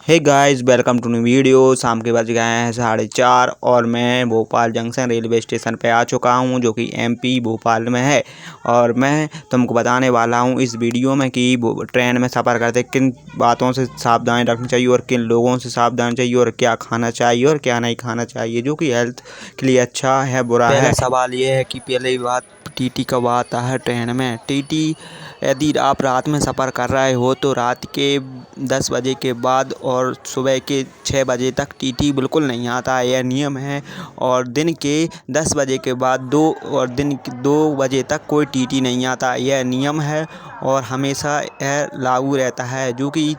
Hey guys, welcome to new video. शाम के बज गए हैं 4:30 और मैं भोपाल जंक्शन रेलवे स्टेशन पे आ चुका हूँ, जो कि एमपी भोपाल में है। और मैं तुमको बताने वाला हूँ इस वीडियो में कि ट्रेन में सफ़र करते किन बातों से सावधानी रखनी चाहिए और किन लोगों से सावधानी चाहिए और क्या खाना चाहिए और क्या नहीं खाना चाहिए, जो कि हेल्थ के लिए अच्छा है बुरा है। पहला सवाल ये है कि पहली बात, टीटी कब आता है ट्रेन में। टीटी यदि आप रात में सफ़र कर रहे हो तो रात के 10 बजे के बाद और सुबह के 6 बजे तक टीटी बिल्कुल नहीं आता है, यह नियम है। और दिन के 10 बजे के बाद 2 बजे तक कोई टीटी नहीं आता, यह नियम है और हमेशा यह लागू रहता है, जो कि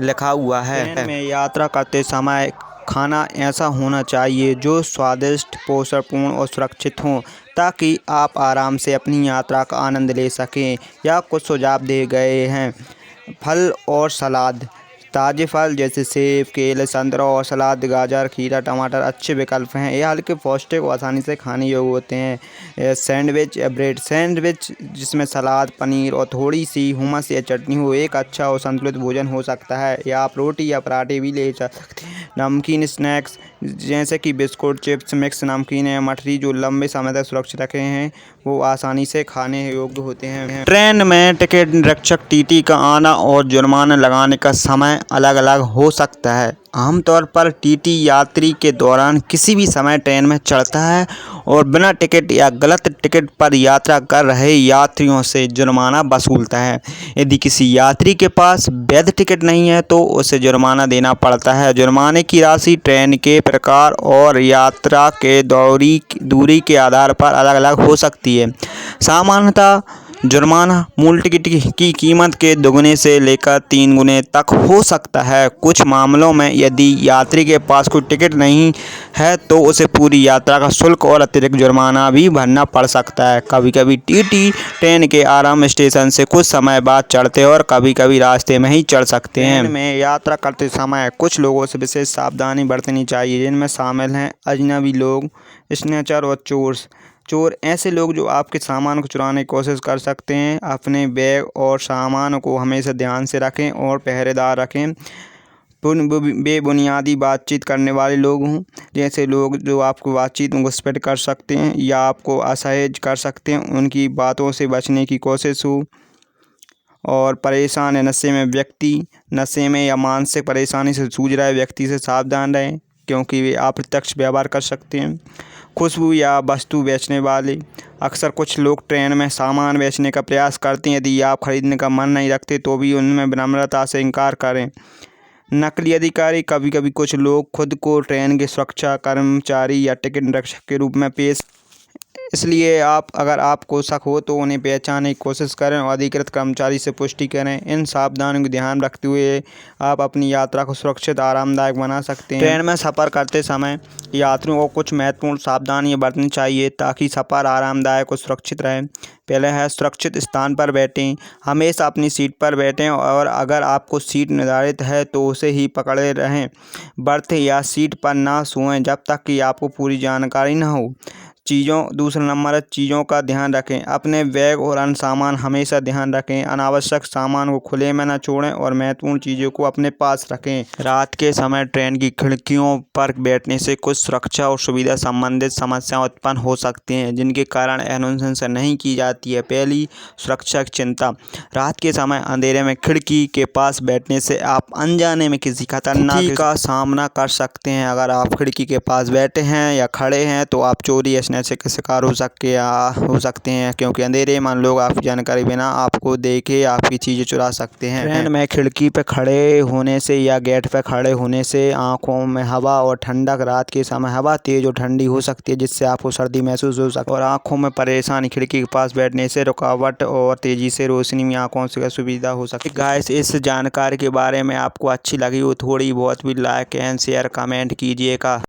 लिखा हुआ है। ट्रेन में यात्रा करते समय खाना ऐसा होना चाहिए जो स्वादिष्ट, पोषणपूर्ण और सुरक्षित हो, ताकि आप आराम से अपनी यात्रा का आनंद ले सकें। या कुछ सुझाव दिए गए हैं। फल और सलाद। ताज़े फल जैसे सेब, केले, संतरा और सलाद, गाजर, खीरा, टमाटर अच्छे विकल्प हैं। ये हल्के, पौष्टिक और आसानी से खाने योग्य होते हैं। सैंडविच या ब्रेड सैंडविच, जिसमें सलाद, पनीर और थोड़ी सी हुमस या चटनी हो, एक अच्छा और संतुलित भोजन हो सकता है। या आप रोटी या पराठे भी ले सकते हैं। नमकीन स्नैक्स जैसे कि बिस्कुट, चिप्स, मिक्स नमकीन या मठरी, जो लंबे समय तक सुरक्षित रखे हैं, वो आसानी से खाने योग्य होते हैं। ट्रेन में टिकट निरीक्षक टीटी का आना और जुर्माना लगाने का समय अलग अलग हो सकता है। आमतौर पर टीटी यात्री के दौरान किसी भी समय ट्रेन में चढ़ता है और बिना टिकट या गलत टिकट पर यात्रा कर रहे यात्रियों से जुर्माना वसूलता है। यदि किसी यात्री के पास वैध टिकट नहीं है तो उसे जुर्माना देना पड़ता है। जुर्माने की राशि ट्रेन के प्रकार और यात्रा के दूरी के आधार पर अलग अलग हो सकती है। सामान्यतः जुर्माना मूल टिकट की कीमत के दोगुने से लेकर 3 गुने तक हो सकता है। कुछ मामलों में यदि यात्री के पास कोई टिकट नहीं है तो उसे पूरी यात्रा का शुल्क और अतिरिक्त जुर्माना भी भरना पड़ सकता है। कभी कभी टीटी ट्रेन के आरंभ स्टेशन से कुछ समय बाद चढ़ते और कभी कभी रास्ते में ही चढ़ सकते हैं। ट्रेन में यात्रा करते समय कुछ लोगों से विशेष सावधानी बरतनी चाहिए, जिनमें शामिल हैं अजनबी लोग, स्नैचर और चोर ऐसे लोग जो आपके सामान को चुराने की कोशिश कर सकते हैं। अपने बैग और सामान को हमेशा ध्यान से रखें और पहरेदार रखें। बेबुनियादी बातचीत करने वाले लोग हों, जैसे लोग जो आपको बातचीत में घुसपैठ कर सकते हैं या आपको असहज कर सकते हैं, उनकी बातों से बचने की कोशिश हो। और परेशान या नशे में या मानसिक परेशानी से जूझ रहे व्यक्ति से सावधान रहें, क्योंकि वे अप्रत्यक्ष व्यवहार कर सकते हैं। खुशबू या वस्तु बेचने वाले। अक्सर कुछ लोग ट्रेन में सामान बेचने का प्रयास करते हैं। यदि आप खरीदने का मन नहीं रखते तो भी उनमें विनम्रता से इनकार करें। नकली अधिकारी। कभी कभी कुछ लोग खुद को ट्रेन के सुरक्षा कर्मचारी या टिकट निरीक्षक के रूप में पेश, इसलिए अगर आपको शक हो तो उन्हें पहचानने की कोशिश करें और अधिकृत कर्मचारी से पुष्टि करें। इन सावधानियों को ध्यान रखते हुए आप अपनी यात्रा को सुरक्षित आरामदायक बना सकते हैं। ट्रेन में सफ़र करते समय यात्रियों को कुछ महत्वपूर्ण सावधानियां बरतनी चाहिए ताकि सफ़र आरामदायक और सुरक्षित रहे। पहले है, सुरक्षित स्थान पर बैठें। हमेशा अपनी सीट पर बैठें और अगर आपको सीट निर्धारित है तो उसे ही पकड़े रहें। बर्थ या सीट पर ना सोएं जब तक कि आपको पूरी जानकारी न हो। दूसरा नंबर है, चीज़ों का ध्यान रखें। अपने बैग और अन्य सामान हमेशा ध्यान रखें। अनावश्यक सामान को खुले में न छोड़ें और महत्वपूर्ण चीज़ों को अपने पास रखें। रात के समय ट्रेन की खिड़कियों पर बैठने से कुछ सुरक्षा और सुविधा संबंधित समस्याएं उत्पन्न हो सकती हैं, जिनके कारण अनुशंसा नहीं की जाती है। पहली, सुरक्षा की चिंता। रात के समय अंधेरे में खिड़की के पास बैठने से आप अनजाने में किसी खतरनाक का सामना कर सकते हैं। अगर आप खिड़की के पास बैठे हैं या खड़े हैं तो आप चोरी या स्नैचिंग के शिकार हो सकते हैं, क्योंकि अंधेरे में लोग आपकी जानकारी बिना आपको देखे आपकी चीज़ें चुरा सकते हैं। ट्रेन में खिड़की पर खड़े होने से या गेट पर खड़े होने से आंखों में हवा और ठंडक। रात के समय हवा तेज और ठंडी हो सकती है, जिससे आपको सर्दी महसूस हो सकती है और आंखों में परेशानी। खिड़की के पास बैठने से रुकावट और तेज़ी से रोशनी में आंखों से असुविधा हो सकती है। गाइस, इस जानकारी के बारे में आपको अच्छी लगी हो थोड़ी बहुत भी लाइक एंड शेयर कमेंट कीजिएगा।